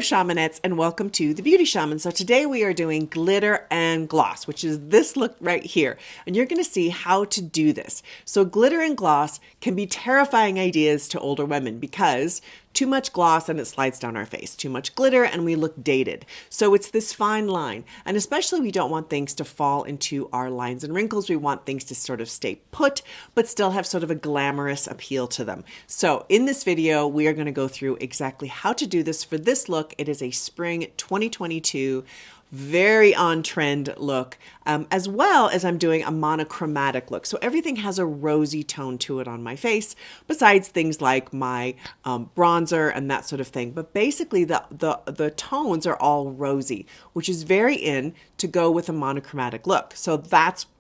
Shamanettes, and welcome to The Beauty Shaman. So today we are doing glitter and gloss, which is this look right here. And you're going to see how to do this. So glitter and gloss can be terrifying ideas to older women because too much gloss and it slides down our face. Too much glitter and we look dated. So it's this fine line. And especially we don't want things to fall into our lines and wrinkles. We want things to sort of stay put, but still have sort of a glamorous appeal to them. So in this video, we are going to go through exactly how to do this for this look. It is a spring 2022 very on trend look, as well as I'm doing a monochromatic look. So everything has a rosy tone to it on my face, besides things like my bronzer and that sort of thing. But basically the tones are all rosy, which is very in to go with a monochromatic look. So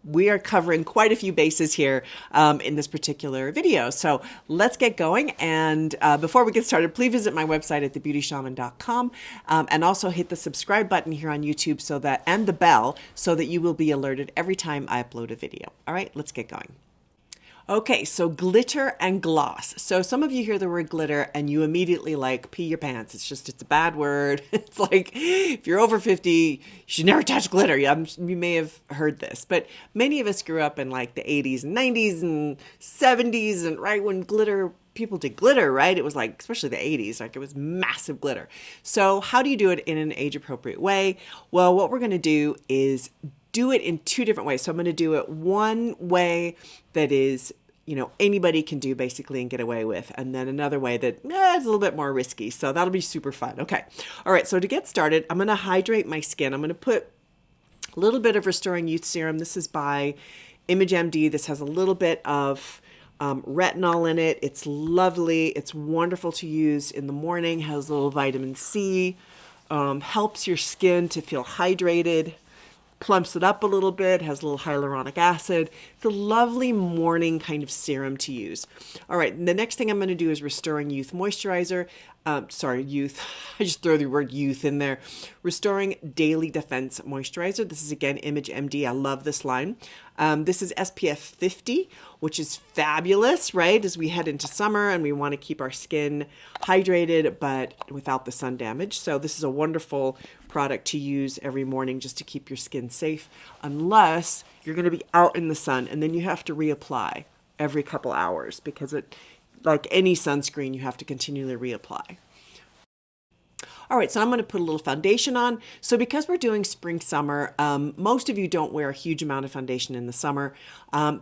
we are covering quite a few bases here in this particular video. So let's get going. And before we get started, please visit my website at thebeautyshaman.com and also hit the subscribe button here on YouTube and the bell so that you will be alerted every time I upload a video. All right, let's get going. Okay, so glitter and gloss. So some of you hear the word glitter and you immediately pee your pants. It's a bad word. It's like, if you're over 50, you should never touch glitter. You may have heard this, but many of us grew up in like the 80s and 90s and 70s, and right when people did glitter, right? It was like, especially the 80s, like it was massive glitter. So how do you do it in an age appropriate way? Well, what we're going to do is do it in two different ways. So I'm going to do it one way that is, anybody can do basically and get away with. And then another way that is a little bit more risky. So that'll be super fun. Okay. All right. So to get started, I'm going to hydrate my skin. I'm going to put a little bit of Restoring Youth Serum. This is by ImageMD. This has a little bit of retinol in it. It's lovely. It's wonderful to use in the morning. Has a little vitamin C. Helps your skin to feel hydrated. Plumps it up a little bit, has a little hyaluronic acid. It's a lovely morning kind of serum to use. All right, the next thing I'm going to do is Restoring Youth Moisturizer. Youth. I just throw the word youth in there. Restoring Daily Defense Moisturizer. This is again ImageMD. I love this line. This is SPF 50, which is fabulous, right? As we head into summer and we want to keep our skin hydrated, but without the sun damage. So this is a wonderful product to use every morning just to keep your skin safe, unless you're going to be out in the sun and then you have to reapply every couple hours because like any sunscreen, you have to continually reapply. All right, so I'm going to put a little foundation on. So because we're doing spring, summer, most of you don't wear a huge amount of foundation in the summer.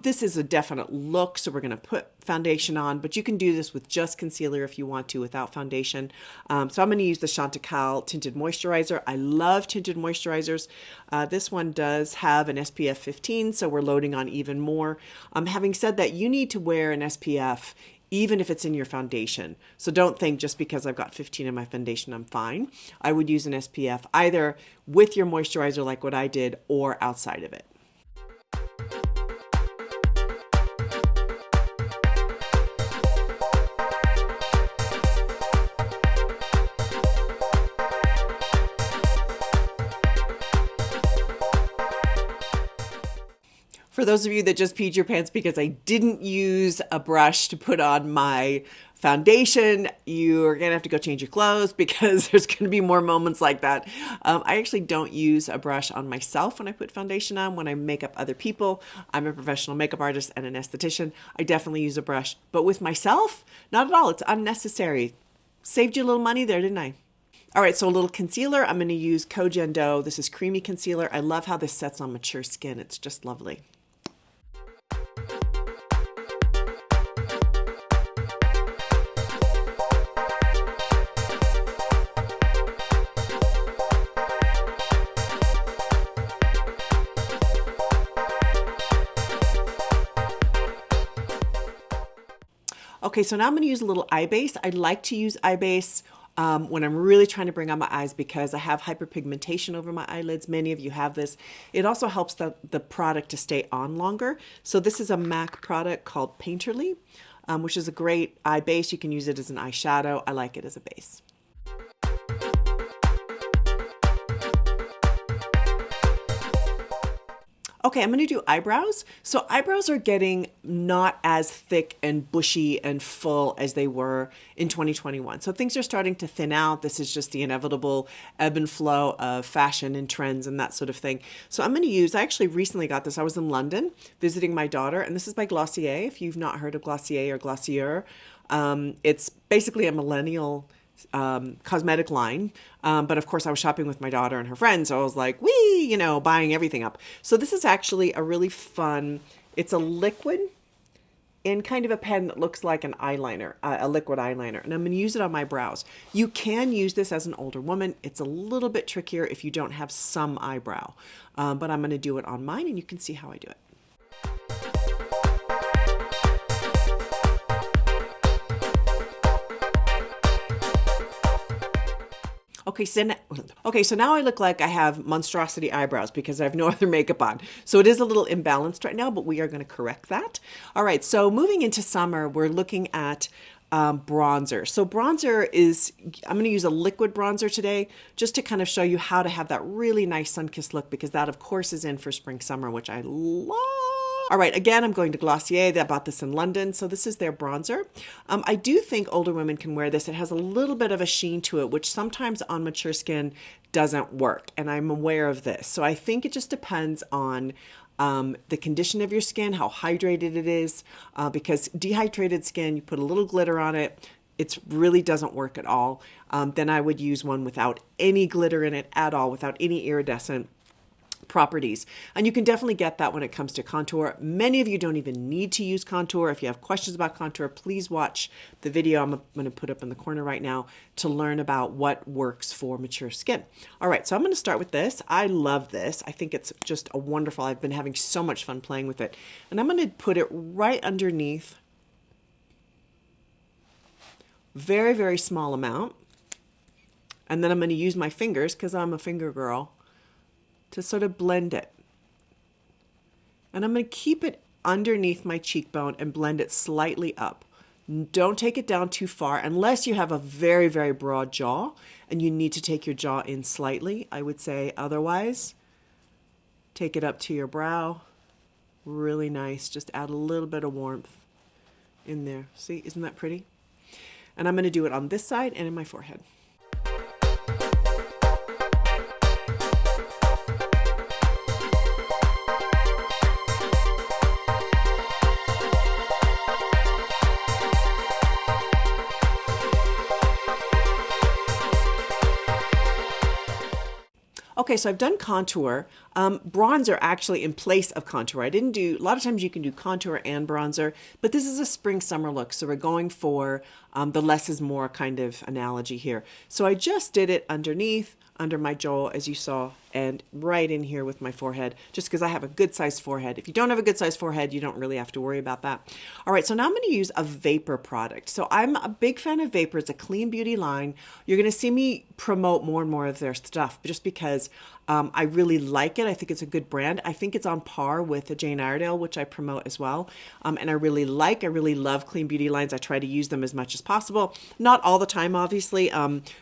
This is a definite look, so we're going to put foundation on, but you can do this with just concealer if you want to without foundation. So I'm going to use the Chantecaille Tinted Moisturizer. I love tinted moisturizers. This one does have an SPF 15, so we're loading on even more. Having said that, you need to wear an SPF even if it's in your foundation. So don't think just because I've got 15 in my foundation, I'm fine. I would use an SPF either with your moisturizer like what I did or outside of it. For those of you that just peed your pants because I didn't use a brush to put on my foundation, you're going to have to go change your clothes because there's going to be more moments like that. I actually don't use a brush on myself when I put foundation on. When I make up other people, I'm a professional makeup artist and an esthetician. I definitely use a brush, but with myself, not at all. It's unnecessary. Saved you a little money there, didn't I? All right, so a little concealer. I'm going to use Kogen Do. This is creamy concealer. I love how this sets on mature skin. It's just lovely. Okay, so now I'm going to use a little eye base. I like to use eye base when I'm really trying to bring out my eyes because I have hyperpigmentation over my eyelids. Many of you have this. It also helps the product to stay on longer. So this is a MAC product called Painterly, which is a great eye base. You can use it as an eyeshadow. I like it as a base. Okay, I'm going to do eyebrows. So eyebrows are getting not as thick and bushy and full as they were in 2021. So things are starting to thin out. This is just the inevitable ebb and flow of fashion and trends and that sort of thing. So I'm going to use, I actually recently got this. I was in London visiting my daughter, and this is by Glossier. If you've not heard of Glossier or Glossier, it's basically a millennial cosmetic line. But of course I was shopping with my daughter and her friends. So I was like, wee, buying everything up. So this is actually a really fun, it's a liquid in kind of a pen that looks like an eyeliner, a liquid eyeliner. And I'm going to use it on my brows. You can use this as an older woman. It's a little bit trickier if you don't have some eyebrow. But I'm going to do it on mine and you can see how I do it. Okay, so now I look like I have monstrosity eyebrows because I have no other makeup on. So it is a little imbalanced right now, but we are going to correct that. All right, so moving into summer, we're looking at bronzer. So bronzer is, I'm going to use a liquid bronzer today just to kind of show you how to have that really nice sun-kissed look, because that of course is in for spring, summer, which I love. All right, again, I'm going to Glossier. They bought this in London, so this is their bronzer. I do think older women can wear this. It has a little bit of a sheen to it, which sometimes on mature skin doesn't work, and I'm aware of this. So I think it just depends on the condition of your skin, how hydrated it is, because dehydrated skin, you put a little glitter on it, it really doesn't work at all. Then I would use one without any glitter in it at all, without any iridescent properties. And you can definitely get that when it comes to contour. Many of you don't even need to use contour. If you have questions about contour, please watch the video I'm going to put up in the corner right now to learn about what works for mature skin. All right, so I'm going to start with this. I love this. I think it's just a wonderful, I've been having so much fun playing with it. And I'm going to put it right underneath, very, very small amount. And then I'm going to use my fingers, because I'm a finger girl, to sort of blend it. And I'm going to keep it underneath my cheekbone and blend it slightly up. Don't take it down too far unless you have a very, very broad jaw and you need to take your jaw in slightly, I would say. Otherwise, take it up to your brow. Really nice. Just add a little bit of warmth in there. See, isn't that pretty? And I'm going to do it on this side and in my forehead. Okay, so I've done contour. Bronzer actually in place of contour. I didn't do, a lot of times you can do contour and bronzer, but this is a spring summer look. So we're going for the less is more kind of analogy here. So I just did it underneath, under my jaw, as you saw, and right in here with my forehead, just because I have a good sized forehead. If you don't have a good sized forehead, you don't really have to worry about that. All right, so now I'm going to use a Vapor product. So I'm a big fan of Vapor. It's a clean beauty line. You're going to see me promote more and more of their stuff just because I really like it. I think it's a good brand. I think it's on par with the Jane Iredale, which I promote as well. And I really love clean beauty lines. I try to use them as much as possible. Not all the time, obviously.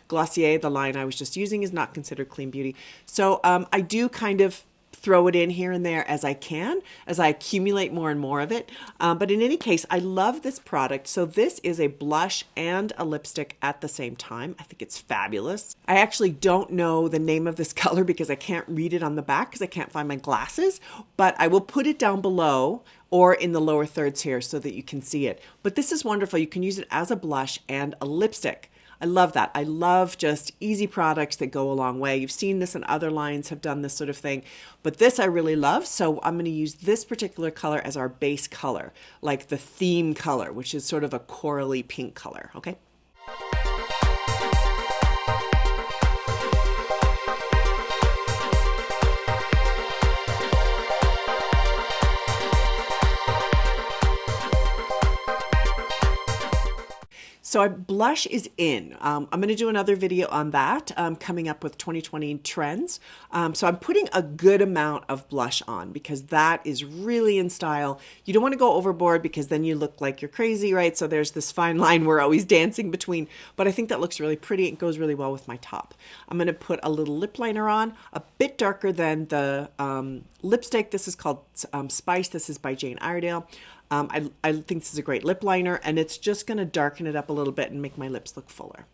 Glossier, the line I was just using, is not considered clean beauty. So I do kind of throw it in here and there as I can, as I accumulate more and more of it. But in any case, I love this product. So this is a blush and a lipstick at the same time. I think it's fabulous. I actually don't know the name of this color because I can't read it on the back because I can't find my glasses, but I will put it down below or in the lower thirds here so that you can see it. But this is wonderful. You can use it as a blush and a lipstick. I love that. I love just easy products that go a long way. You've seen this, and other lines have done this sort of thing, but this I really love. So I'm going to use this particular color as our base color, like the theme color, which is sort of a corally pink color. Okay. So blush is in. I'm going to do another video on that coming up with 2020 trends. So I'm putting a good amount of blush on because that is really in style. You don't want to go overboard because then you look like you're crazy, right? So there's this fine line we're always dancing between, but I think that looks really pretty. It goes really well with my top. I'm going to put a little lip liner on, a bit darker than the lipstick. This is called Spice. This is by Jane Iredale. I think this is a great lip liner, and it's just going to darken it up a little bit and make my lips look fuller.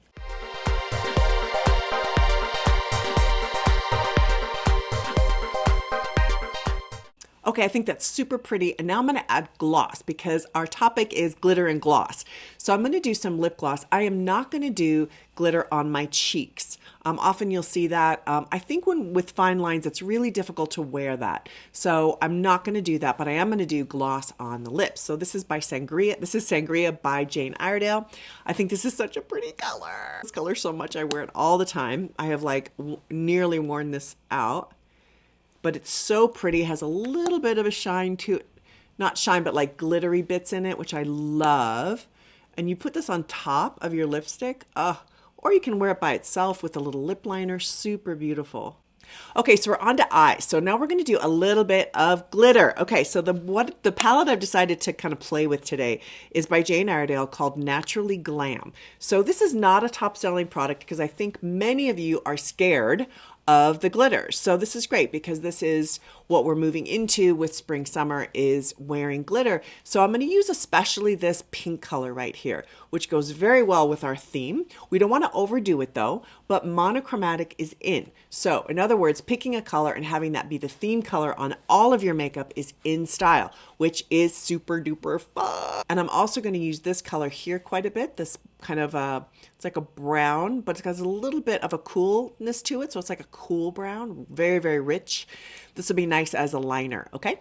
Okay, I think that's super pretty. And now I'm going to add gloss because our topic is glitter and gloss. So I'm going to do some lip gloss. I am not going to do glitter on my cheeks. Often you'll see that. I think with fine lines, it's really difficult to wear that. So I'm not going to do that, but I am going to do gloss on the lips. So this is by Sangria. This is Sangria by Jane Iredale. I think this is such a pretty color. This color so much. I wear it all the time. I have like nearly worn this out. But it's so pretty. It has a little bit of a shine to it. Not shine, but like glittery bits in it, which I love. And you put this on top of your lipstick. Or you can wear it by itself with a little lip liner. Super beautiful. Okay, so we're on to eyes. So now we're going to do a little bit of glitter. Okay, so the palette I've decided to kind of play with today is by Jane Iredale called Naturally Glam. So this is not a top-selling product because I think many of you are scared of the glitters. So this is great because this is what we're moving into with spring summer is wearing glitter. So I'm going to use especially this pink color right here, which goes very well with our theme. We don't want to overdo it though, but monochromatic is in. So in other words, picking a color and having that be the theme color on all of your makeup is in style, which is super duper fun. And I'm also going to use this color here quite a bit. This kind of it's like a brown, but it has a little bit of a coolness to it. So it's like a cool brown, very, very rich. This will be nice as a liner, okay?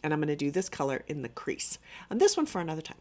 And I'm going to do this color in the crease. And this one for another time.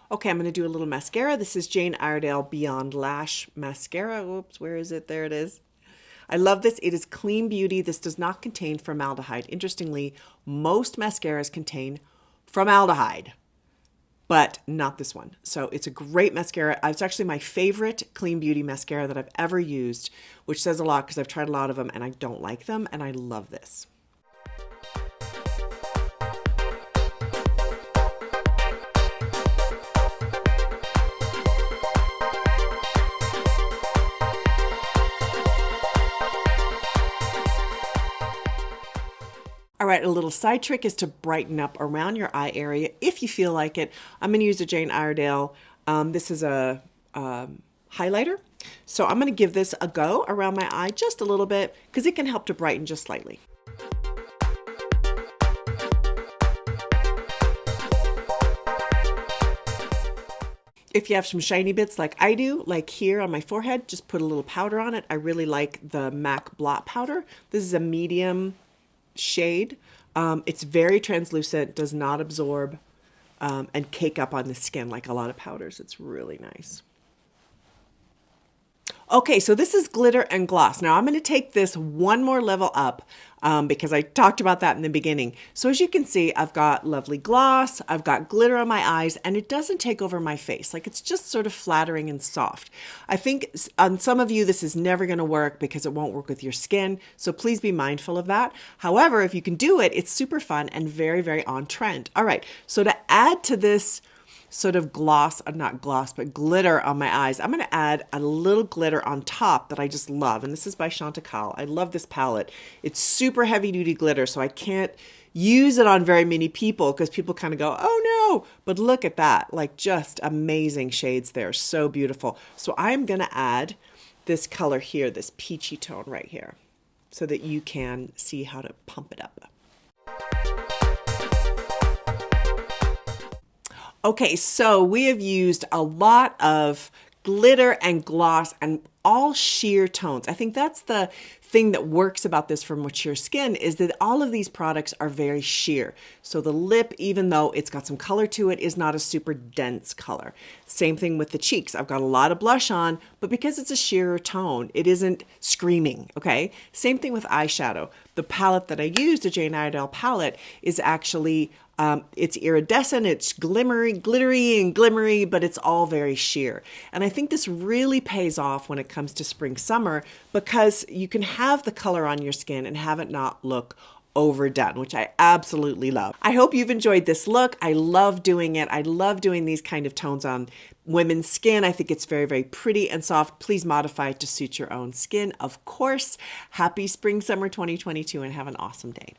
Okay, I'm going to do a little mascara. This is Jane Iredale Beyond Lash Mascara. Oops, where is it? There it is. I love this. It is clean beauty. This does not contain formaldehyde. Interestingly, most mascaras contain formaldehyde, but not this one. So it's a great mascara. It's actually my favorite clean beauty mascara that I've ever used, which says a lot because I've tried a lot of them and I don't like them, and I love this. All right, a little side trick is to brighten up around your eye area if you feel like it. I'm going to use a Jane Iredale. This is a highlighter. So I'm going to give this a go around my eye just a little bit because it can help to brighten just slightly. If you have some shiny bits like I do, like here on my forehead, just put a little powder on it. I really like the MAC Blot Powder. This is a medium shade. It's very translucent, does not absorb and cake up on the skin like a lot of powders. It's really nice. Okay, so this is glitter and gloss. Now I'm going to take this one more level up because I talked about that in the beginning. So as you can see, I've got lovely gloss, I've got glitter on my eyes, and it doesn't take over my face. Like it's just sort of flattering and soft. I think on some of you, this is never going to work because it won't work with your skin. So please be mindful of that. However, if you can do it, it's super fun and very, very on trend. All right, so to add to this sort of gloss, not gloss, but glitter on my eyes, I'm going to add a little glitter on top that I just love. And this is by Chantecaille. I love this palette. It's super heavy duty glitter, so I can't use it on very many people because people kind of go, oh no, but look at that, like just amazing shades there, so beautiful. So I'm going to add this color here, this peachy tone right here, so that you can see how to pump it up. Okay, so we have used a lot of glitter and gloss and all sheer tones. I think that's the thing that works about this for mature skin, is that all of these products are very sheer. So the lip, even though it's got some color to it, is not a super dense color. Same thing with the cheeks. I've got a lot of blush on, but because it's a sheerer tone, it isn't screaming, okay? Same thing with eyeshadow. The palette that I used, the Jane Iredale palette, is actually it's iridescent, it's glittery and glimmery, but it's all very sheer. And I think this really pays off when it comes to spring, summer, because you can have the color on your skin and have it not look overdone, which I absolutely love. I hope you've enjoyed this look. I love doing it. I love doing these kind of tones on women's skin. I think it's very, very pretty and soft. Please modify it to suit your own skin, of course. Happy spring, summer 2022, and have an awesome day.